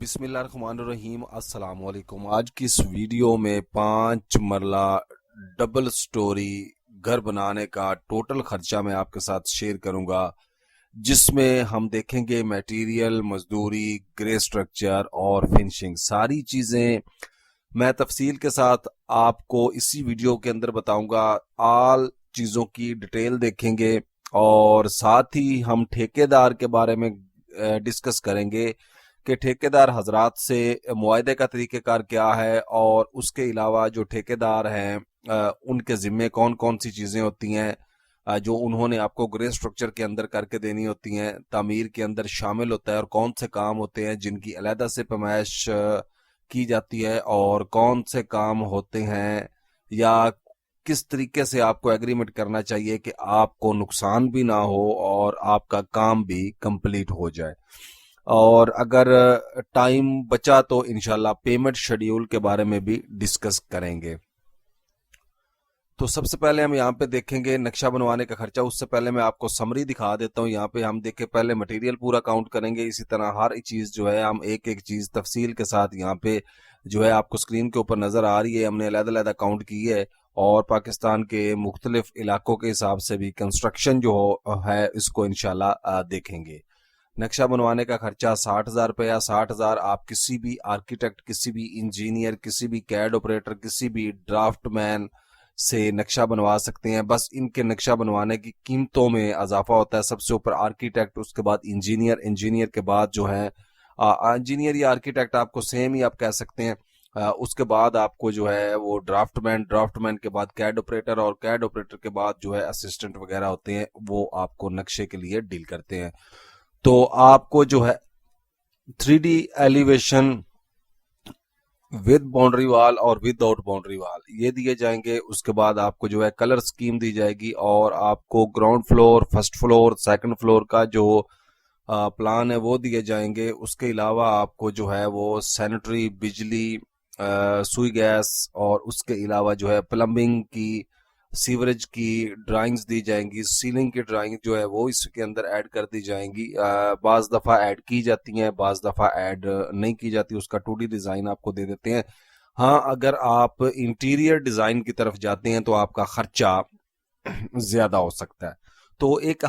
बिस्मिल्लाहिर्रहमानिर्रहीम अस्सलाम वालेकुम। आज की इस वीडियो में 5 मरला डबल स्टोरी घर बनाने का टोटल खर्चा मैं आपके साथ शेयर करूंगा, जिसमें हम देखेंगे मटेरियल, मजदूरी, ग्रे स्ट्रक्चर और फिनिशिंग। सारी चीज़ें मैं तफसील के साथ आपको इसी वीडियो के अंदर बताऊंगा। आल चीज़ों की डिटेल देखेंगे और साथ ही हम ठेकेदार के बारे में डिस्कस करेंगे कि ठेकेदार हजरात से मुआहदे का तरीक़ेकार क्या है, और उसके अलावा जो ठेकेदार हैं उनके ज़िम्मे कौन कौन सी चीज़ें होती हैं जो उन्होंने आपको ग्रे स्ट्रक्चर के अंदर करके देनी होती हैं, तामीर के अंदर शामिल होता है, और कौन से काम होते हैं जिनकी अलहदा से पैमाइश की जाती है, और कौन से काम होते हैं या किस तरीके से आपको एग्रीमेंट करना चाहिए कि आपको नुकसान भी ना हो और आपका काम भी कंप्लीट हो जाए। और अगर टाइम बचा तो इंशाल्लाह पेमेंट शेड्यूल के बारे में भी डिस्कस करेंगे। तो सबसे पहले हम यहाँ पे देखेंगे नक्शा बनवाने का खर्चा। उससे पहले मैं आपको समरी दिखा देता हूँ। यहाँ पे हम देखें, पहले मटेरियल पूरा काउंट करेंगे, इसी तरह हर चीज़ जो है हम एक एक चीज़ तफसील के साथ यहाँ पे जो है आपको स्क्रीन के ऊपर नज़र आ रही है, हमने अलग-अलग काउंट की है। और पाकिस्तान के मुख्तलिफ इलाकों के हिसाब से भी कंस्ट्रक्शन जो है इसको इंशाल्लाह देखेंगे। नक्शा बनवाने का खर्चा 60,000 रुपया। 60,000 आप किसी भी आर्किटेक्ट, किसी भी इंजीनियर, किसी भी कैड ऑपरेटर, किसी भी ड्राफ्टमैन से नक्शा बनवा सकते हैं। बस इनके नक्शा बनवाने की कीमतों में इजाफा होता है। सबसे ऊपर आर्किटेक्ट, उसके बाद इंजीनियर, इंजीनियर के बाद जो है इंजीनियर या आर्किटेक्ट आपको सेम ही आप कह सकते हैं। उसके बाद आपको जो है वो ड्राफ्टमैन, ड्राफ्टमैन के बाद कैड ऑपरेटर, और कैड ऑपरेटर के बाद जो है असिस्टेंट वगैरह होते हैं, वो आपको नक्शे के लिए डील करते हैं। तो आपको जो है 3D elevation with boundary wall और विदाउट बाउंड्री वाल ये दिए जाएंगे। उसके बाद आपको जो है कलर स्कीम दी जाएगी, और आपको ground floor, first floor, second floor का जो प्लान है वो दिए जाएंगे। उसके अलावा आपको जो है वो सैनिटरी, बिजली, सुई गैस, और उसके अलावा जो है प्लम्बिंग की, सीवरेज की ड्राइंग्स दी जाएंगी। सीलिंग की ड्राइंग जो है वो इसके अंदर ऐड कर दी जाएंगी। बाज़ दफ़ा ऐड की जाती हैं, बाज़ दफ़ा ऐड नहीं की जाती, उसका 2D डिज़ाइन आपको दे देते हैं। हाँ, अगर आप इंटीरियर डिज़ाइन की तरफ जाते हैं तो आपका खर्चा ज़्यादा हो सकता है। तो एक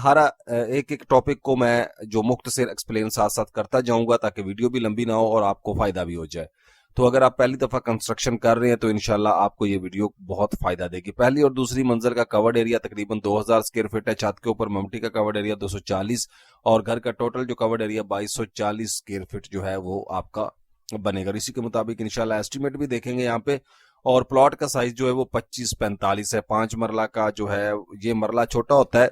एक टॉपिक को मैं जो मुख्तसर एक्सप्लेन साथ साथ करता जाऊंगा, ताकि वीडियो भी लंबी ना हो और आपको फ़ायदा भी हो जाए। तो अगर आप पहली दफ़ा कंस्ट्रक्शन कर रहे हैं तो इंशाल्लाह आपको ये वीडियो बहुत फ़ायदा देगी। पहली और दूसरी मंजिल का कवर्ड एरिया तकरीबन 2000 स्क्वायर फीट है। छत के ऊपर ममटी का कवर्ड एरिया 240, और घर का टोटल जो कवर्ड एरिया 2240 स्क्वायर फीट जो है वो आपका बनेगा। इसी के मुताबिक इंशाल्लाह एस्टिमेट भी देखेंगे यहाँ पे। और प्लॉट का साइज जो है वो 25-45 है। 5 मरला का जो है ये मरला छोटा होता है,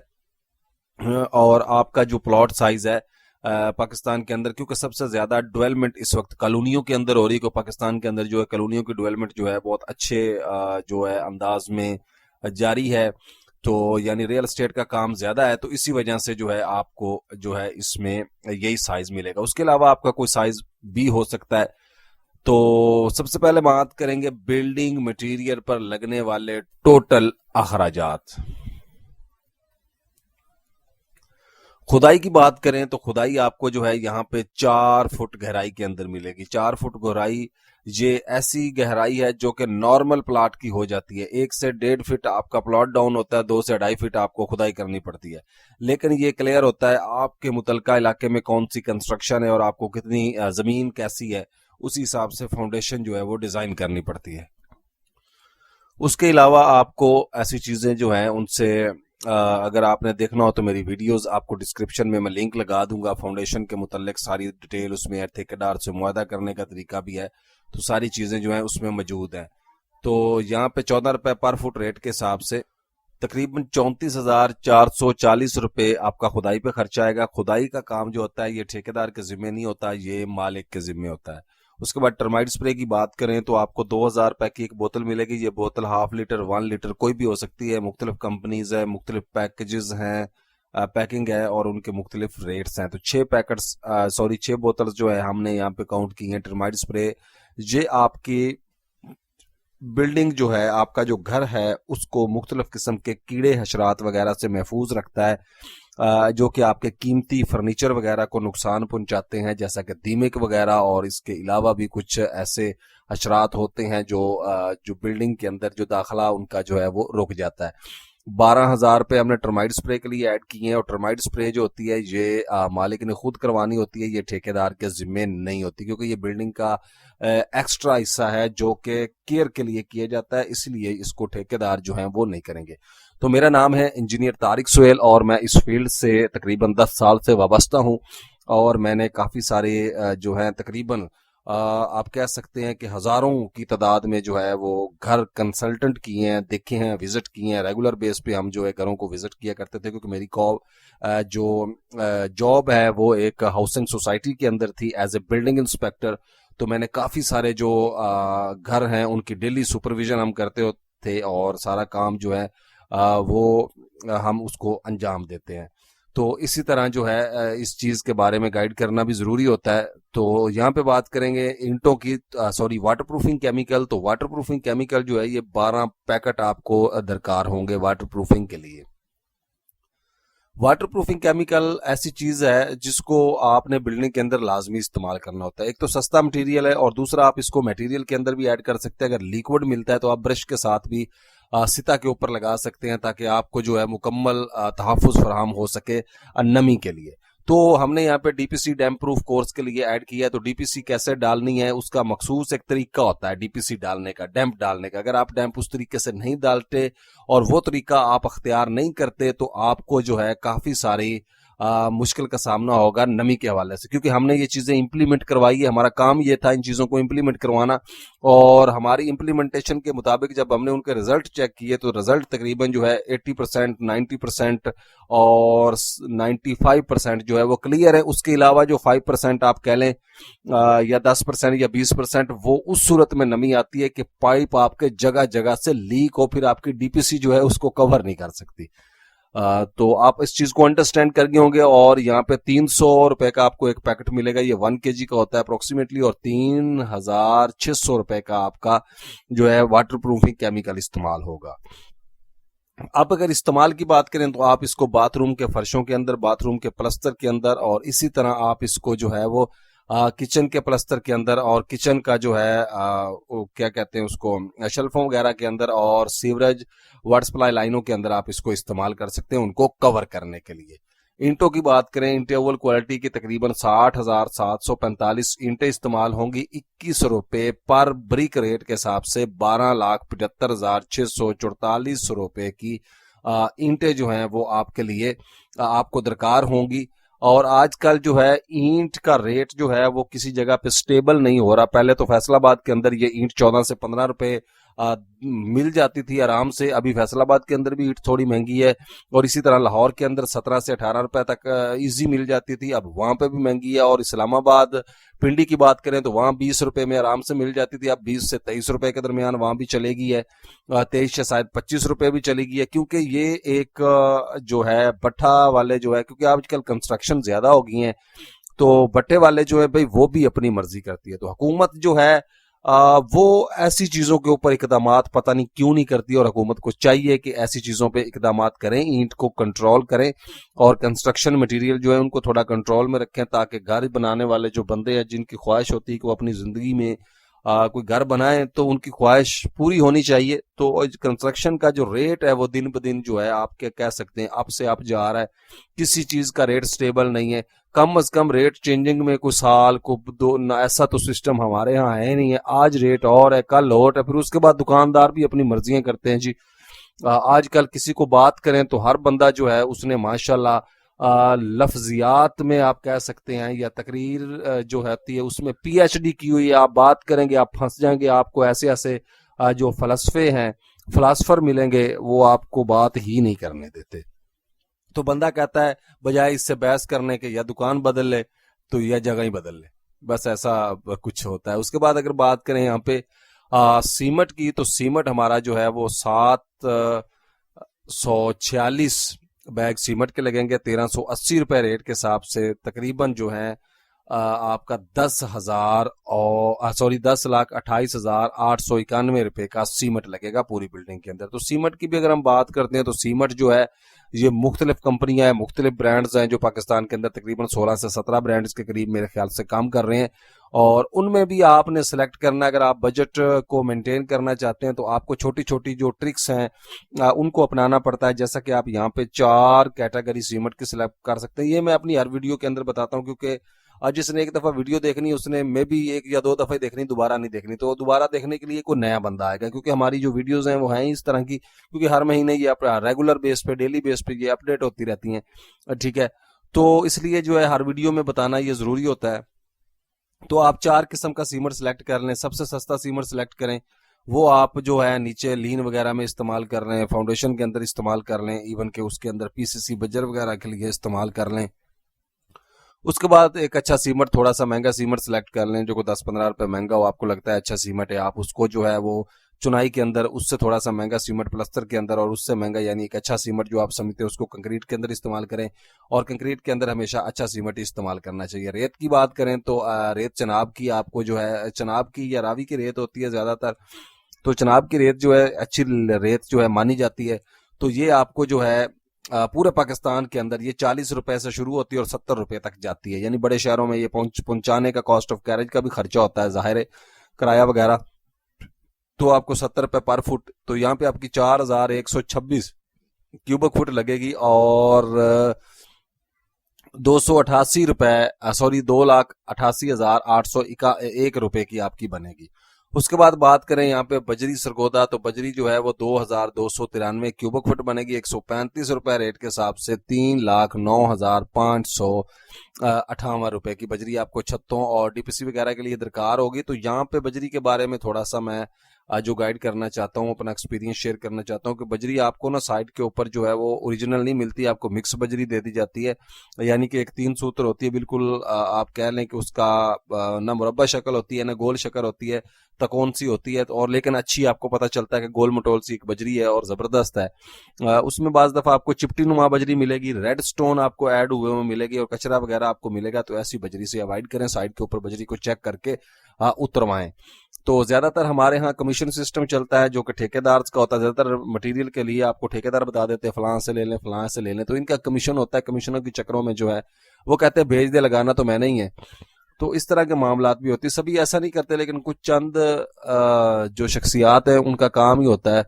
और आपका जो प्लॉट साइज है पाकिस्तान के अंदर, क्योंकि सबसे ज्यादा डेवलपमेंट इस वक्त कॉलोनियों के अंदर हो रही है, क्योंकि पाकिस्तान के अंदर जो है कॉलोनियों की डेवलपमेंट जो है बहुत अच्छे जो है अंदाज में जारी है। तो यानी रियल एस्टेट का काम ज्यादा है, तो इसी वजह से जो है आपको जो है इसमें यही साइज मिलेगा। उसके अलावा आपका कोई साइज भी हो सकता है। तो सबसे पहले बात करेंगे बिल्डिंग मटेरियल पर लगने वाले टोटल अखराजात। खुदाई की बात करें तो खुदाई आपको जो है यहाँ पे 4 फुट गहराई के अंदर मिलेगी। 4 फुट गहराई ये ऐसी गहराई है जो कि नॉर्मल प्लाट की हो जाती है। 1 से 1.5 फीट आपका प्लॉट डाउन होता है, 2 से 2.5 फीट आपको खुदाई करनी पड़ती है। लेकिन ये क्लियर होता है आपके मुतलका इलाके में कौन सी कंस्ट्रक्शन है और आपको कितनी जमीन कैसी है, उसी हिसाब से फाउंडेशन जो है वो डिजाइन करनी पड़ती है। उसके अलावा आपको ऐसी चीज़ें जो हैं उनसे अगर आपने देखना हो तो मेरी वीडियोस आपको डिस्क्रिप्शन में मैं लिंक लगा दूंगा। फाउंडेशन के मुतल्लिक सारी डिटेल उसमें है, ठेकेदार से मुआहदा करने का तरीका भी है, तो सारी चीज़ें जो हैं उसमें मौजूद हैं। तो यहाँ पे 14 रुपये पर फुट रेट के हिसाब से तकरीबन 34,440 रुपये आपका खुदाई पे खर्चा आएगा। खुदाई का काम जो होता है ये ठेकेदार के जिम्मे नहीं होता, ये मालिक के जिम्मे होता है। उसके बाद टर्माइट स्प्रे की बात करें तो आपको 2,000 रुपए की एक बोतल मिलेगी। ये बोतल 1/2 लीटर, 1 लीटर कोई भी हो सकती है। मुख्तलिफ कंपनीज है, मुख्तलिफ पैकेजेस हैं, पैकिंग है, और उनके मुख्तलिफ रेट्स हैं। तो 6 बोतल्स जो है हमने यहाँ पे काउंट की हैं टर्माइट स्प्रे। ये आपकी बिल्डिंग जो है, आपका जो घर है, उसको मुख्तलिफ किस्म के कीड़े हशरात वगैरह से महफूज रखता है। जो कि आपके कीमती फर्नीचर वगैरह को नुकसान पहुंचाते हैं, जैसा कि दीमक वगैरह, और इसके अलावा भी कुछ ऐसे हशरात होते हैं जो बिल्डिंग के अंदर जो दाखला उनका जो है वो रुक जाता है। 12,000 रुपये हमने टर्माइट स्प्रे के लिए ऐड किए हैं, और टर्माइट स्प्रे जो होती है ये मालिक ने खुद करवानी होती है, ये ठेकेदार के जिम्मे नहीं होती, क्योंकि ये बिल्डिंग का एक्स्ट्रा हिस्सा है जो कि केयर के लिए किया जाता है, इसलिए इसको ठेकेदार जो है वो नहीं करेंगे। तो मेरा नाम है इंजीनियर तारिक सुहेल, और मैं इस फील्ड से तकरीबन 10 साल से वाबस्ता हूँ, और मैंने काफ़ी सारे जो है तकरीबन आप कह सकते हैं कि हज़ारों की तादाद में जो है वो घर कंसल्टेंट किए हैं, देखे हैं, विजिट किए हैं। रेगुलर बेस पे हम जो है घरों को विजिट किया करते थे, क्योंकि मेरी जो जॉब है वो एक हाउसिंग सोसाइटी के अंदर थी एज ए बिल्डिंग इंस्पेक्टर। तो मैंने काफ़ी सारे जो घर हैं उनकी डेली सुपरविजन हम करते थे, और सारा काम जो है वो हम उसको अंजाम देते हैं। तो इसी तरह जो है इस चीज़ के बारे में गाइड करना भी ज़रूरी होता है। तो यहाँ पे बात करेंगे ईंटों की, सॉरी, वाटरप्रूफिंग केमिकल। तो वाटरप्रूफिंग केमिकल जो है ये 12 पैकेट आपको दरकार होंगे वाटरप्रूफिंग के लिए। वाटरप्रूफिंग केमिकल ऐसी चीज है जिसको आपने बिल्डिंग के अंदर लाजमी इस्तेमाल करना होता है। एक तो सस्ता मटेरियल है, और दूसरा आप इसको मटेरियल के अंदर भी ऐड कर सकते हैं। अगर लिक्विड मिलता है तो आप ब्रश के साथ भी सिता के ऊपर लगा सकते हैं, ताकि आपको जो है मुकम्मल तहफ़्फ़ुज़ फराहम हो सके नमी के लिए। तो हमने यहाँ पे डीपीसी डैम्प प्रूफ कोर्स के लिए ऐड किया है। तो डीपीसी कैसे डालनी है उसका मखसूस एक तरीका होता है डीपीसी डालने का, डैम्प डालने का। अगर आप डैम्प उस तरीके से नहीं डालते और वो तरीका आप अख्तियार नहीं करते, तो आपको जो है काफ़ी सारी मुश्किल का सामना होगा नमी के हवाले से, क्योंकि हमने ये चीज़ें इंप्लीमेंट करवाई है। हमारा काम ये था इन चीज़ों को इंप्लीमेंट करवाना, और हमारी इंप्लीमेंटेशन के मुताबिक जब हमने उनके रिजल्ट चेक किए तो रिजल्ट तकरीबन जो है 80%, 90% और 95% जो है वो क्लियर है। उसके अलावा जो 5% आप कह लें या 10% या 20%, वो उस सूरत में नमी आती है कि पाइप आपके जगह जगह से लीक हो, फिर आपकी डीपीसी जो है उसको कवर नहीं कर सकती। तो आप इस चीज को अंडरस्टैंड कर गए होंगे। और यहाँ पे 300 रुपए का आपको एक पैकेट मिलेगा, ये 1 kg का होता है अप्रोक्सीमेटली, और 3,600 रुपए का आपका जो है वाटर प्रूफिंग केमिकल इस्तेमाल होगा। अब अगर इस्तेमाल की बात करें तो आप इसको बाथरूम के फर्शों के अंदर, बाथरूम के प्लस्तर के अंदर, और इसी तरह आप इसको जो है वो किचन के प्लस्तर के अंदर, और किचन का जो है वो क्या कहते हैं उसको, शेल्फों वगैरह के अंदर, और सीवरेज वाटर सप्लाई लाइनों के अंदर आप इसको इस्तेमाल कर सकते हैं उनको कवर करने के लिए। ईंटों की बात करें, ईंटें अव्वल क्वालिटी की तकरीबन 60,745 ईंटें इस्तेमाल होंगी। 21 रुपए पर ब्रिक रेट के हिसाब से 12,75,644 रुपए की ईंटें जो हैं वो आपके लिए आपको दरकार होंगी। और आजकल जो है ईंट का रेट जो है वो किसी जगह पे स्टेबल नहीं हो रहा। पहले तो फैसलाबाद के अंदर ये ईंट 14 से 15 रुपए मिल जाती थी आराम से। अभी फैसलाबाद के अंदर भी ईंट थोड़ी महंगी है, और इसी तरह लाहौर के अंदर 17 से 18 रुपए तक इजी मिल जाती थी, अब वहां पे भी महंगी है। और इस्लामाबाद, पिंडी की बात करें तो वहां 20 रुपए में आराम से मिल जाती थी, अब 20 से 23 रुपए के दरमियान वहां भी चलेगी है, 23 से शायद 25 रुपए भी चलेगी है। क्योंकि ये एक जो है भट्ठा वाले जो है, क्योंकि आजकल कंस्ट्रक्शन ज्यादा हो गई है, तो भट्टे वाले जो है भाई वो भी अपनी मर्जी करती है। तो हुकूमत जो है वो ऐसी चीजों के ऊपर इकदामात पता नहीं क्यों नहीं करती, और हुकूमत को चाहिए कि ऐसी चीजों पे इकदामात करें, ईंट को कंट्रोल करें, और कंस्ट्रक्शन मटेरियल जो है उनको थोड़ा कंट्रोल में रखें, ताकि घर बनाने वाले जो बंदे हैं जिनकी ख्वाहिश होती है कि वो अपनी जिंदगी में कोई घर बनाए, तो उनकी ख्वाहिश पूरी होनी चाहिए। तो कंस्ट्रक्शन का जो रेट है वो दिन ब दिन जो है आपके कह सकते हैं अप से अप जा रहा है, किसी चीज का रेट स्टेबल नहीं है। कम अज कम रेट चेंजिंग में कोई साल को दो ना, ऐसा तो सिस्टम हमारे यहाँ है नहीं है। आज रेट और है, कल और है, फिर उसके बाद दुकानदार भी अपनी मर्जियां करते हैं जी। आजकल किसी को बात करें तो हर बंदा जो है उसने माशाल्लाह लफ्जियात में आप कह सकते हैं, या तकरीर जो होती है उसमें पीएचडी की हुई है। आप बात करेंगे आप फंस जाएंगे, आपको ऐसे ऐसे जो फलसफे हैं, फिलासफर मिलेंगे, वो आपको बात ही नहीं करने देते। तो बंदा कहता है बजाय इससे बहस करने के या दुकान बदल ले तो या जगह ही बदल ले, बस ऐसा कुछ होता है। उसके बाद अगर बात करें यहाँ पे सीमेंट की, तो सीमेंट हमारा जो है वो 746 बैग सीमेंट के लगेंगे 1380 रुपए रेट के हिसाब से। तकरीबन जो है आपका 10,28,891 रुपए का सीमेंट लगेगा पूरी बिल्डिंग के अंदर। तो सीमेंट की भी अगर हम बात करते हैं तो सीमेंट जो है ये मुख्तलिफ कंपनियां हैं, मुख्तलिफ ब्रांड्स हैं जो पाकिस्तान के अंदर तकरीबन 16 से 17 ब्रांड्स के करीब मेरे ख्याल से काम कर रहे हैं। और उनमें भी आपने सेलेक्ट करना है। अगर आप बजट को मेंटेन करना चाहते हैं तो आपको छोटी छोटी जो ट्रिक्स हैं उनको अपनाना पड़ता है। जैसा कि आप यहाँ पे 4 कैटेगरी सीमेंट की सिलेक्ट कर सकते हैं। ये मैं अपनी हर वीडियो के अंदर बताता हूँ, क्योंकि आज जिसने एक दफा वीडियो देखनी उसने मे भी 1 या 2 दफा ही देखनी, दोबारा नहीं देखनी। तो दोबारा देखने के लिए कोई नया बंदा आएगा, क्योंकि हमारी जो वीडियोस हैं वो हैं इस तरह की, क्योंकि हर महीने ये रेगुलर बेस पे, डेली बेस पे ये अपडेट होती रहती हैं। ठीक है, तो इसलिए जो है हर वीडियो में बताना ये जरूरी होता है। तो आप 4 किस्म का सीमर सिलेक्ट कर लें। सबसे सस्ता सीमर सिलेक्ट करें, वो आप जो है नीचे लीन वगैरह में इस्तेमाल कर लें, फाउंडेशन के अंदर इस्तेमाल कर लें, इवन के उसके अंदर पीसीसी बजर वगैरह के लिए इस्तेमाल कर लें। उसके बाद एक अच्छा सीमट, थोड़ा सा महंगा सीमट सिलेक्ट कर लें, जो को 10-15 रुपए महंगा हो, आपको लगता है अच्छा सीमट है, आप उसको जो है वो चुनाई के अंदर उससे थोड़ा सा महंगा सीमट प्लस्तर के अंदर, और उससे महंगा यानी एक अच्छा सीमट जो आप समझते हैं उसको कंक्रीट के अंदर इस्तेमाल करें। और कंक्रीट के अंदर हमेशा अच्छा सीमट ही इस्तेमाल करना चाहिए। रेत की बात करें तो रेत चनाब की, आपको जो है चनाब की या रावी की रेत होती है ज्यादातर, तो चनाब की रेत जो है अच्छी रेत जो है मानी जाती है। तो ये आपको जो है पूरे पाकिस्तान के अंदर ये 40 रुपए से शुरू होती है और 70 रुपए तक जाती है। यानी बड़े शहरों में ये पहुंचाने का कॉस्ट ऑफ कैरेज का भी खर्चा होता है, जाहिर है, किराया वगैरह, तो आपको 70 रुपए पर फुट। तो यहाँ पे आपकी 4126 क्यूबिक फुट लगेगी और 288 रुपए, सॉरी 2,88,801 रुपए की आपकी बनेगी। उसके बाद बात करें यहाँ पे बजरी सरगोदा, तो बजरी जो है वो 2,293 क्यूबिक फुट बनेगी 135 रुपए रेट के हिसाब से। 3,09,558 रुपए की बजरी आपको छतों और डीपीसी वगैरह के लिए दरकार होगी। तो यहाँ पे बजरी के बारे में थोड़ा सा मैं जो गाइड करना चाहता हूँ, अपना एक्सपीरियंस शेयर करना चाहता हूँ कि बजरी आपको ना साइड के ऊपर जो है वो ओरिजिनल नहीं मिलती, आपको मिक्स बजरी दे दी जाती है। यानी कि एक 3 सूत्र होती है, बिल्कुल आप कह लें कि उसका ना मुरब्बा शक्ल होती है ना गोल शक्ल होती है, तकोन सी होती है, और लेकिन अच्छी आपको पता चलता है कि गोल मटोल सी एक बजरी है और जबरदस्त है। उसमें बाज दफा आपको चिपटी नुमा बजरी मिलेगी, रेड स्टोन आपको ऐड हुए में मिलेगी और कचरा वगैरह आपको मिलेगा। तो ऐसी बजरी से अवॉइड करें, साइड के ऊपर बजरी को चेक करके उतरवाएं। तो ज्यादातर हमारे यहाँ कमीशन सिस्टम चलता है जो कि ठेकेदार का होता है। ज्यादातर मटेरियल के लिए आपको ठेकेदार बता देते हैं फलां से ले लें, फलां से ले लें, तो इनका कमीशन होता है। कमीशनों के चक्रों में जो है वो कहते हैं भेज दे, लगाना तो मैंने ही है। तो इस तरह के मामलात भी होते हैं। सभी ऐसा नहीं करते, लेकिन कुछ चंद जो शख्सियात है उनका काम ही होता है।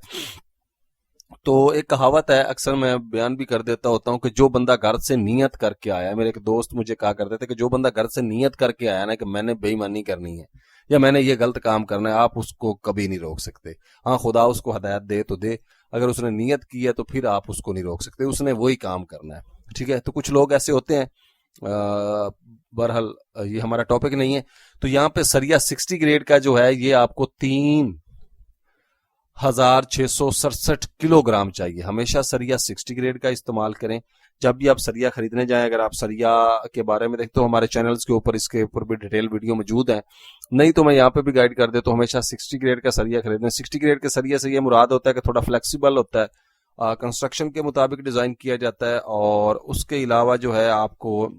तो एक कहावत है, अक्सर मैं बयान भी कर देता होता हूँ कि जो बंदा घर से नियत करके आया, मेरे एक दोस्त मुझे कहा करते थे कि जो बंदा घर से नियत करके आया ना कि मैंने बेईमानी करनी है या मैंने ये गलत काम करना है, आप उसको कभी नहीं रोक सकते। हाँ, खुदा उसको हदायत दे तो दे, अगर उसने नियत की है तो फिर आप उसको नहीं रोक सकते, उसने वही काम करना है। ठीक है, तो कुछ लोग ऐसे होते हैं, बहरहाल ये हमारा टॉपिक नहीं है। तो यहाँ पे सरिया 60 ग्रेड का जो है ये आपको 3,667 किलोग्राम चाहिए। हमेशा सरिया 60 ग्रेड का इस्तेमाल करें जब भी आप सरिया खरीदने जाएं। अगर आप सरिया के बारे में देखते हो हमारे चैनल्स के ऊपर, इसके ऊपर भी डिटेल वीडियो मौजूद है, नहीं तो मैं यहाँ पे भी गाइड कर देता हूँ। हमेशा 60 ग्रेड का सरिया खरीदें। 60 ग्रेड के सरिया से ये मुराद होता है कि थोड़ा फ्लेक्सिबल होता है, कंस्ट्रक्शन के मुताबिक डिजाइन किया जाता है, और उसके अलावा जो है आपको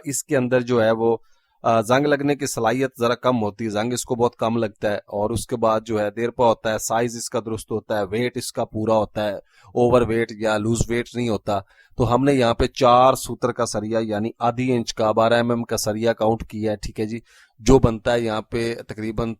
इसके अंदर जो है वो जंग लगने की सलाहियत जरा कम होती है, जंग इसको बहुत कम लगता है, और उसके बाद जो है देर पर होता है, साइज इसका दुरुस्त होता है, वेट इसका पूरा होता है, ओवर वेट या लूज वेट नहीं होता। तो हमने यहाँ पे 4 सूत्र का सरिया यानी आधी इंच का 12 mm का सरिया काउंट किया है। ठीक है जी, जो बनता है यहाँ पे तकरीबन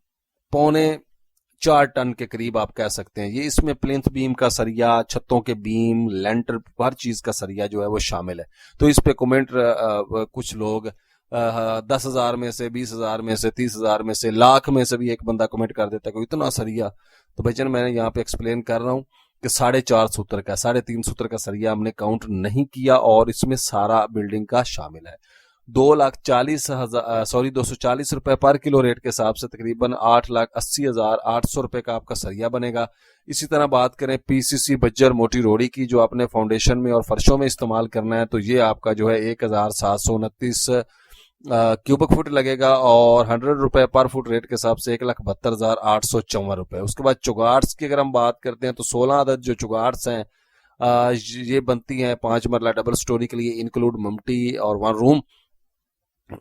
3.25 टन के करीब आप कह सकते हैं। ये इसमें प्लिंथ बीम का सरिया, छतों के बीम, लेंटर, हर चीज का सरिया जो है वो शामिल है। तो इस पे कमेंट कुछ लोग 10,000 में से, 20,000 में से, 30,000 में से, लाख में से भी एक बंदा कमेंट कर देता है कि इतना सरिया। तो भाईजान मैंने यहाँ पे एक्सप्लेन कर रहा हूँ कि 4.5 सूत्र का, 3.5 सूत्र का सरिया हमने काउंट नहीं किया और इसमें सारा बिल्डिंग का शामिल है। 240 रुपए पर किलो रेट के हिसाब से तकरीबन 8,80,800 रुपए का आपका सरिया बनेगा। इसी तरह बात करें पीसीसी बज्जर मोटी रोड़ी की, जो आपने फाउंडेशन में और फर्शों में इस्तेमाल करना है, तो ये आपका जो है 1,729 क्यूबिक फुट लगेगा और 100 रुपए पर फुट रेट के हिसाब से 1,72,854 रुपए। उसके बाद चुगार्ट्स की अगर हम बात करते हैं तो 16 अदद जो चुगार्ट्स हैं ये बनती हैं 5 मरला डबल स्टोरी के लिए, इंक्लूड ममटी और 1 रूम।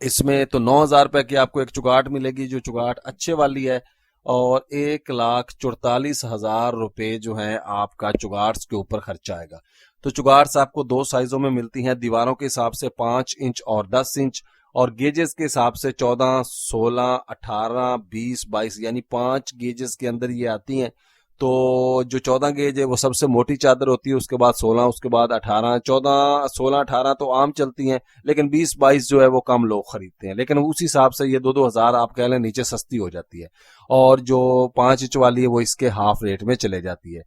इसमें तो 9,000 रुपए की आपको एक चुगाट मिलेगी जो चुगाट अच्छे वाली है, और 1,44,000 रुपए जो है आपका चुगाट्स के ऊपर खर्चा आएगा। तो चुगार्स आपको दो साइजों में मिलती हैं, दीवारों के हिसाब से 5 इंच और 10 इंच, और गेजेस के हिसाब से 14, 16, 18, 20, 22 यानी 5 गेजेस के अंदर ये आती हैं। तो जो 14 गेज है वो सबसे मोटी चादर होती है, उसके बाद 16, उसके बाद 18, 14, 16, 18 तो आम चलती हैं, लेकिन 20, 22 जो है वो कम लोग खरीदते हैं, लेकिन उस हिसाब से ये 2-2 हजार आप कह लें नीचे सस्ती हो जाती है। और जो 5 इंच वाली है वो इसके हाफ रेट में चले जाती है।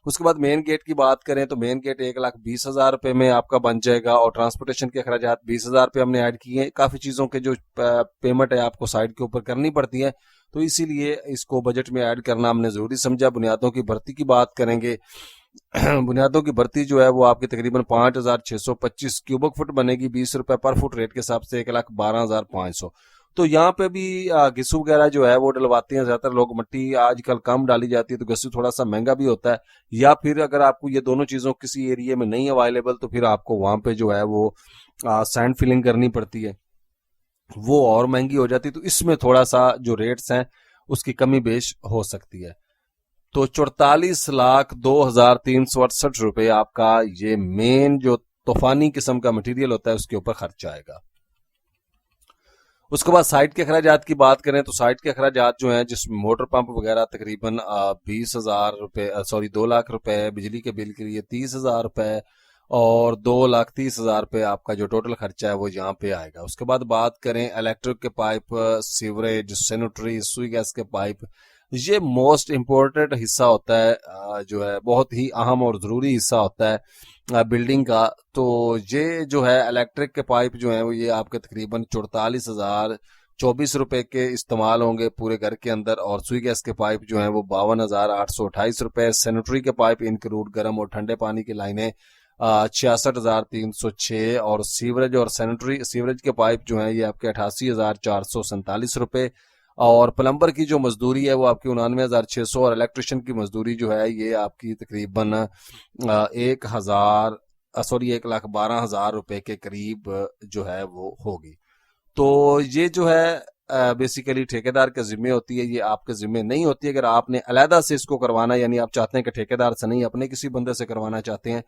उसके बाद मेन गेट की बात करें तो मेन गेट 1,20,000 रुपए में आपका बन जाएगा, और ट्रांसपोर्टेशन के अखराजात 20,000 रुपये हमने ऐड किए हैं। काफी चीजों के जो पेमेंट है आपको साइड के ऊपर करनी पड़ती है, तो इसीलिए इसको बजट में ऐड करना हमने जरूरी समझा। बुनियादों की भर्ती की बात करेंगे बुनियादों की भर्ती जो है वो आपकी तकरीबन 5,625 क्यूबिक फुट बनेगी, 20 रुपए पर फुट रेट के हिसाब से 1,12,500। तो यहाँ पे भी घिसू वगैरह जो है वो डलवाते हैं, ज्यादातर लोग मट्टी आजकल कम डाली जाती है, तो घिसू थोड़ा सा महंगा भी होता है। या फिर अगर आपको ये दोनों चीजों किसी एरिया में नहीं अवेलेबल, तो फिर आपको वहां पे जो है वो सैंड फिलिंग करनी पड़ती है, वो और महंगी हो जाती है। तो इसमें थोड़ा सा जो रेट्स हैं उसकी कमी बेश हो सकती है। तो 44,02,368 रुपए आपका ये मेन जो तूफानी किस्म का मटेरियल होता है उसके ऊपर खर्चा आएगा। उसके बाद साइट के अखराजात की बात करें तो साइट के अखराजात जो हैं जिसमें मोटर पंप वगैरह तकरीबन 20,000 रुपए, सॉरी 2 लाख रुपए, बिजली के बिल के लिए 30,000 रुपए, और 2,30,000 रुपए आपका जो टोटल खर्चा है वो यहाँ पे आएगा। उसके बाद बात करें इलेक्ट्रिक के पाइप, सीवरेज, सैनिटरी, सुई गैस के पाइप, ये मोस्ट इम्पोर्टेंट हिस्सा होता है, जो है बहुत ही अहम और ज़रूरी हिस्सा होता है बिल्डिंग का। तो ये जो है इलेक्ट्रिक के पाइप जो है वो ये आपके तकरीबन 44,024 रुपए के इस्तेमाल होंगे पूरे घर के अंदर, और सुई गैस के पाइप जो है वो 52,828 रुपए, सैनिटरी के पाइप इंक्लूड गर्म और ठंडे पानी की लाइनें 66,306, और सीवरेज के पाइप जो है ये आपके 88,447 रुपए, और प्लम्बर की जो मजदूरी है वो आपकी 99,600, और इलेक्ट्रिशियन की मजदूरी जो है ये आपकी तकरीबन 1,12,000 रुपए के करीब जो है वो होगी। तो ये जो है बेसिकली ठेकेदार के जिम्मे होती है, ये आपके जिम्मे नहीं होती। अगर आपने अलहदा से इसको करवाना, यानी आप चाहते हैं कि ठेकेदार से नहीं अपने किसी बंदे से करवाना चाहते हैं,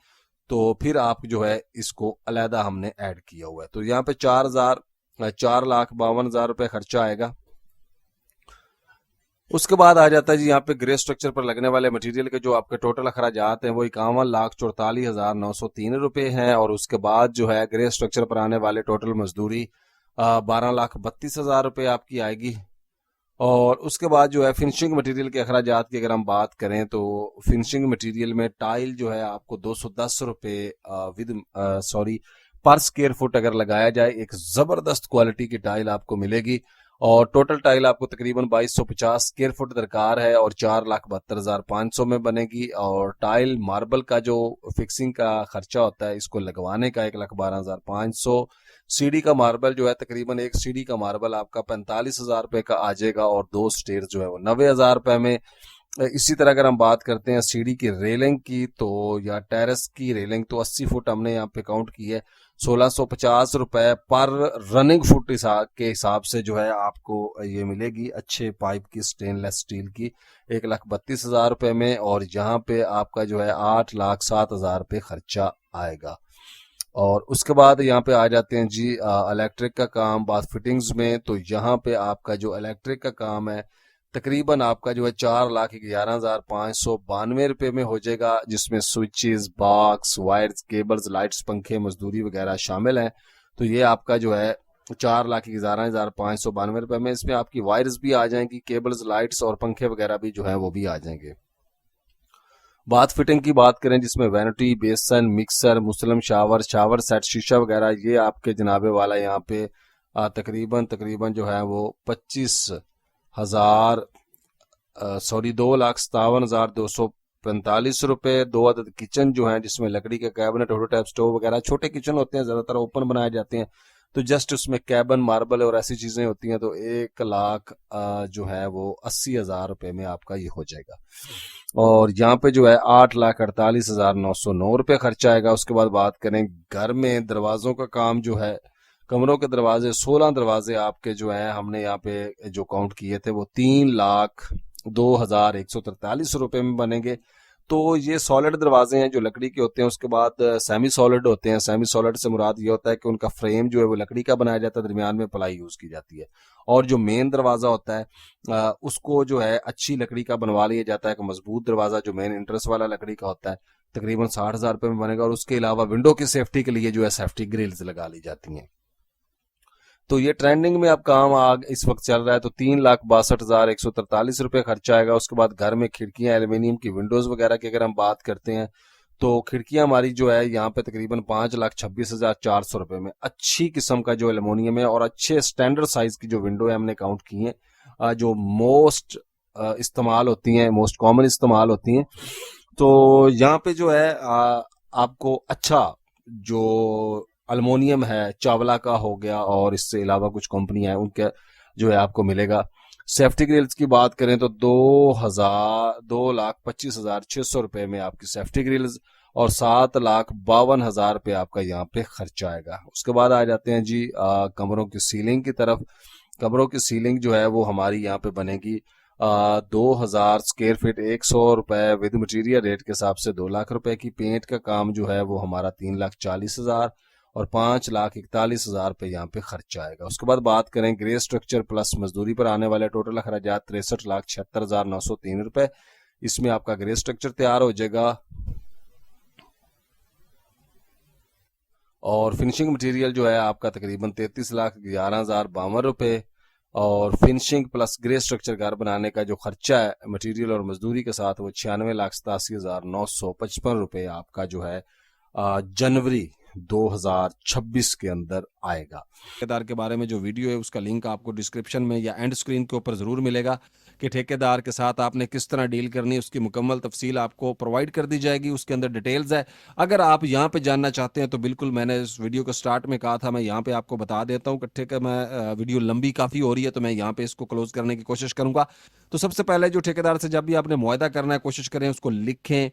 तो फिर आप जो है इसको अलहदा हमने ऐड किया हुआ है। तो यहाँ पे 4,52,000 रुपए खर्चा आएगा। उसके बाद आ जाता है जी यहाँ पे ग्रे स्ट्रक्चर पर लगने वाले मटेरियल के जो आपके टोटल अखराजात हैं वो 51,44,903 रुपए हैं, और उसके बाद जो है ग्रे स्ट्रक्चर पर आने वाले टोटल मजदूरी 12,32,000 रुपए आपकी आएगी। और उसके बाद जो है फिनिशिंग मटेरियल के अखराजात की अगर हम बात करें तो फिनिशिंग मटेरियल में टाइल जो है आपको 210 रुपए विद सॉरी पर स्क्वायर फुट अगर लगाया जाए, एक जबरदस्त क्वालिटी की टाइल आपको मिलेगी, और टोटल टाइल आपको तकरीबन 2,250 स्क्वायर फुट दरकार है, और 4,72,500 में बनेगी। और टाइल मार्बल का जो फिक्सिंग का खर्चा होता है इसको लगवाने का 1,12,500। सीढ़ी का मार्बल जो है तकरीबन एक सीढ़ी का मार्बल आपका 45,000 रुपए का आ जाएगा, और 2 स्टेयर जो है वो 90,000 रुपए में। इसी तरह अगर हम बात करते हैं सीढ़ी की रेलिंग की, तो या टेरेस की रेलिंग, तो 80 फुट हमने यहाँ पे काउंट की है, 1,650 रुपए पर रनिंग फुट के हिसाब से जो है आपको ये मिलेगी अच्छे पाइप की स्टेनलेस स्टील की 1,32,000 रुपए में, और यहाँ पे आपका जो है 8,07,000 रुपए खर्चा आएगा। और उसके बाद यहाँ पे आ जाते हैं जी इलेक्ट्रिक का काम, बात फिटिंग्स में। तो यहाँ पे आपका जो इलेक्ट्रिक का काम है तकरीबन आपका जो है 4,11,592 रुपए में हो जाएगा, जिसमें switches, box, wires, cables, lights, पंखे, मजदूरी वगैरह शामिल हैं। तो ये आपका जो है 4,11,592 रुपए में, इसमें आपकी वायर्स भी आ जाएंगी, केबल्स, लाइट्स और पंखे वगैरह भी जो है वो भी आ जाएंगे। बाथ फिटिंग की बात करें जिसमें वैनिटी, बेसन, mixer, Muslim shower, shower set, शीशा वगैरह, ये आपके जनाबे वाला यहाँ पे तकरीबन जो है वो 2,57,245 रुपए। 2 अदद किचन जो है जिसमें लकड़ी के कैबिनेट, होटो टाइप स्टोव वगैरह, छोटे किचन होते हैं, ज्यादातर ओपन बनाए जाते हैं, तो जस्ट उसमें कैबन, मार्बल और ऐसी चीजें होती हैं। तो 1,00,000 जो है वो 80,000 रुपए में आपका ये हो जाएगा। और यहाँ पे जो है 8,48,909 रुपये खर्चा आएगा। उसके बाद बात करें घर में दरवाजों का काम जो है, कमरों के दरवाजे 16 दरवाजे आपके जो है हमने यहाँ पे जो काउंट किए थे वो 3,02,143 रुपये में बनेंगे। तो ये सॉलिड दरवाजे हैं जो लकड़ी के होते हैं। उसके बाद सेमी सॉलिड होते हैं। सेमी सॉलिड से मुराद ये होता है कि उनका फ्रेम जो है वो लकड़ी का बनाया जाता है, दरमियान में प्लाई यूज की जाती है। और जो मेन दरवाजा होता है उसको जो है अच्छी लकड़ी का बनवा लिया जाता है। कि मजबूत दरवाजा जो मेन इंट्रेंस वाला लकड़ी का होता है तकरीबन 60,000 रुपए में बनेगा। और उसके अलावा विंडो की सेफ्टी के लिए जो है सेफ्टी ग्रिल्स लगा ली जाती हैं। तो ये ट्रेंडिंग में अब काम आग इस वक्त चल रहा है। तो 3,62,143 रुपए खर्चा आएगा। उसके बाद घर में खिड़कियां एल्यूमिनियम की विंडोज वगैरह की अगर हम बात करते हैं तो खिड़कियां हमारी जो है यहाँ पे तकरीबन 5,26,400 रुपए में अच्छी किस्म का जो एल्यूमिनियम है और अच्छे स्टैंडर्ड साइज की जो विंडो है हमने काउंट की है, जो मोस्ट इस्तेमाल होती हैं, मोस्ट कॉमन इस्तेमाल होती हैं। तो यहाँ पे जो है आपको अच्छा जो अल्मोनियम है, चावला का हो गया और इससे अलावा कुछ कंपनियां हैं उनके जो है आपको मिलेगा। सेफ्टी ग्रिल्स की बात करें तो 2,25,600 रुपए में आपकी सेफ्टी ग्रिल्स और 7,52,000 रुपए आपका यहाँ पे खर्चा आएगा। उसके बाद आ जाते हैं जी कमरों की सीलिंग की तरफ। कमरों की सीलिंग जो है वो हमारी यहाँ पे बनेगी 2,000 स्क्वायर फीट 100 रुपए विद मटेरियल रेट के हिसाब से 2 लाख रुपए की। पेंट का काम जो है वो हमारा 3,40,000 और 5,41,000 रुपए यहाँ पे खर्चा आएगा। उसके बाद बात करें ग्रे स्ट्रक्चर प्लस मजदूरी पर आने वाले टोटल अखराजात 63,76,903 रुपए। इसमें आपका ग्रे स्ट्रक्चर तैयार हो जाएगा और फिनिशिंग मटेरियल जो है आपका तकरीबन 33,11,052 रुपए। और फिनिशिंग प्लस ग्रे स्ट्रक्चर घर बनाने का जो खर्चा है मटेरियल और मजदूरी के साथ वो 96,87,955 रुपए आपका जो है जनवरी 2026 के अंदर आएगा। ठेकेदार के बारे में जो वीडियो है उसका लिंक आपको डिस्क्रिप्शन में या एंड स्क्रीन के ऊपर जरूर मिलेगा कि ठेकेदार के साथ आपने किस तरह डील करनी है, उसकी मुकम्मल तफसील आपको प्रोवाइड कर दी जाएगी। उसके अंदर डिटेल्स है। अगर आप यहाँ पे जानना चाहते हैं तो बिल्कुल मैंने इस वीडियो को स्टार्ट में कहा था, मैं यहाँ पे आपको बता देता हूँ। ठेके मैं वीडियो लंबी काफ़ी हो रही है तो मैं यहाँ पे इसको क्लोज करने की कोशिश करूंगा। तो सबसे पहले जो ठेकेदार से जब भी आपने मुआहदा करना है कोशिश करें उसको लिखें,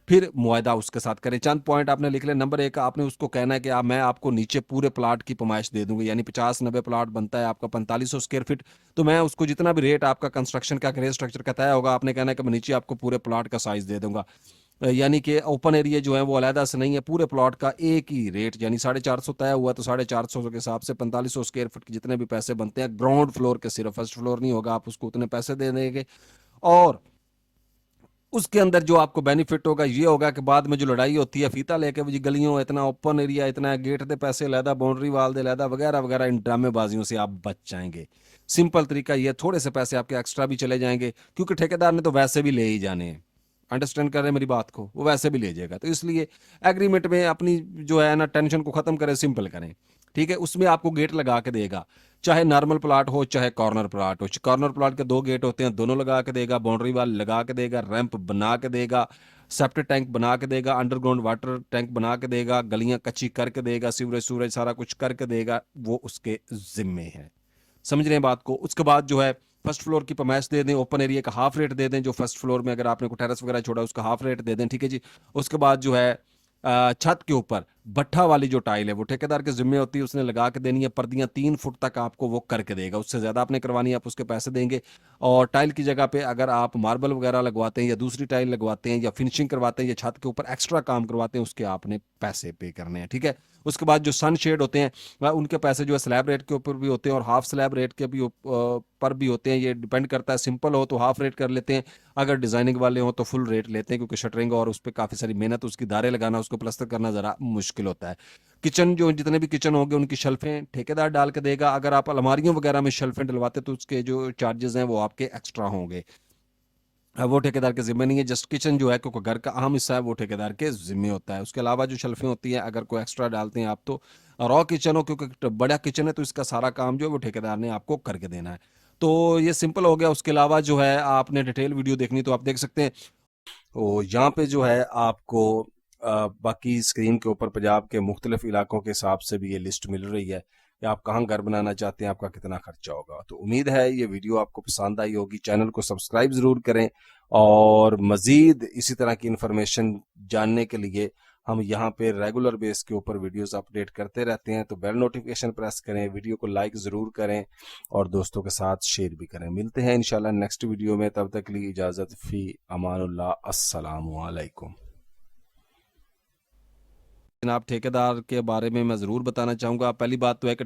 फिर मुआहदा उसके साथ करें। चंद पॉइंट आपने लिख ले। नंबर 1 आपने उसको कहना है कि मैं आपको नीचे पूरे प्लाट की पमाइश दे दूंगी, यानी 50-90 प्लाट बनता है आपका 4500 स्क्वायर फीट, तो मैं उसको जितना भी रेट आपका कंस्ट्रक्शन का ग्रे स्ट्रक्चर का तय होगा आपने कहना है कि मैं नीचे आपको पूरे प्लाट का साइज दे दूंगा। यानी कि ओपन एरिया जो है वो अलहदा से नहीं है, पूरे प्लॉट का एक ही रेट, यानी 450 तय हुआ तो 450 के हिसाब से 4500 स्क्वायर फीट के जितने भी पैसे बनते हैं ग्राउंड फ्लोर के, सिर्फ फर्स्ट फ्लोर नहीं होगा, आप उसको उतने पैसे दे देंगे। और उसके अंदर जो आपको बेनिफिट होगा ये होगा कि बाद में जो लड़ाई होती है फीता लेके जी गलियों इतना ओपन एरिया इतना गेट दे पैसे लैदा बाउंड्री वाल दे लैदा वगैरह वगैरह, इन ड्रामेबाजियों से आप बच जाएंगे। सिंपल तरीका ये, थोड़े से पैसे आपके एक्स्ट्रा भी चले जाएंगे क्योंकि ठेकेदार ने तो वैसे भी ले ही जाने हैं। अंडरस्टैंड कर रहे हैं मेरी बात को, वो वैसे भी ले जाएगा। तो इसलिए एग्रीमेंट में अपनी जो है ना टेंशन को खत्म करें, सिंपल करें, ठीक है। उसमें आपको गेट लगा के देगा, चाहे नॉर्मल प्लाट हो चाहे कॉर्नर प्लाट हो। कॉर्नर प्लाट के 2 गेट होते हैं, दोनों लगा के देगा, बाउंड्री वाल लगा के देगा, रैंप बना के देगा, सेप्टिक टैंक बना के देगा, अंडरग्राउंड वाटर टैंक बना के देगा, गलियां कच्ची करके देगा, सीवरेज सूरज सारा कुछ करके देगा, वो उसके जिम्मे है। समझ रहे हैं बात को। उसके बाद जो है फर्स्ट फ्लोर की पमाइश दे दें, ओपन एरिया का हाफ रेट दे दें, जो फर्स्ट फ्लोर में अगर आपने को टेरेस वगैरह छोड़ा उसका हाफ रेट दे दें, ठीक है जी। उसके बाद जो है छत के ऊपर भट्ठा वाली जो टाइल है वो ठेकेदार के जिम्मे होती है, उसने लगा के देनी है। पर्दियां 3 फुट तक आपको वो करके देगा, उससे ज्यादा आपने करवानी है आप उसके पैसे देंगे। और टाइल की जगह पे अगर आप मार्बल वगैरह लगवाते हैं या दूसरी टाइल लगवाते हैं या फिनिशिंग करवाते हैं या छत के ऊपर एक्स्ट्रा काम करवाते हैं उसके आपने पैसे पे करने हैं, ठीक है। उसके बाद जो सन शेड होते हैं उनके पैसे जो है स्लैब रेट के ऊपर भी होते हैं और हाफ स्लैब रेट के भी पर भी होते हैं। ये डिपेंड करता है, सिंपल हो तो हाफ रेट कर लेते हैं, अगर डिजाइनिंग वाले हो तो फुल रेट लेते हैं, क्योंकि शटरिंग और उस पर काफी सारी मेहनत, उसकी दारें लगाना, उसको प्लास्टर करना जरा मुश्किल होता है। किचन जो जितने भी किचन होंगे उनकी शेल्फें ठेकेदार डाल के देगा। अगर आप अलमारियों वगैरह में शेल्फें डलवाते तो उसके जो चार्जेस हैं वो आपके एक्स्ट्रा होंगे, वो ठेकेदार के जिम्मे नहीं है। जस्ट किचन जो है क्योंकि घर का अहम हिस्सा है वो ठेकेदार के जिम्मे होता है। उसके अलावा जो शेल्फें होती हैं अगर कोई एक्स्ट्रा डालते हैं आप तो रॉ किचन हो, क्योंकि बड़ा किचन है तो इसका सारा काम जो है वो ठेकेदार ने आपको करके देना है। तो ये सिंपल हो गया। उसके अलावा जो है आपने डिटेल वीडियो देखनी तो आप देख सकते हैं। तो यहाँ पे जो है आपको बाकी स्क्रीन के ऊपर पंजाब के मुख्तलिफ इलाकों के हिसाब से भी ये लिस्ट मिल रही है कि आप कहाँ घर बनाना चाहते हैं, आपका कितना खर्चा होगा। तो उम्मीद है ये वीडियो आपको पसंद आई होगी। चैनल को सब्सक्राइब ज़रूर करें और मज़ीद इसी तरह की इन्फॉर्मेशन जानने के लिए हम यहाँ पे रेगुलर बेस के ऊपर वीडियोस अपडेट करते रहते हैं, तो बेल नोटिफिकेशन प्रेस करें, वीडियो को लाइक ज़रूर करें और दोस्तों के साथ शेयर भी करें। मिलते हैं इंशाल्लाह नेक्स्ट वीडियो में, तब तक के लिए इजाज़त, फ़ी अमानुल्लाह, अस्सलामु अलैकुम। जनाब ठेकेदार के बारे में मैं ज़रूर बताना चाहूँगा। पहली बात तो है कि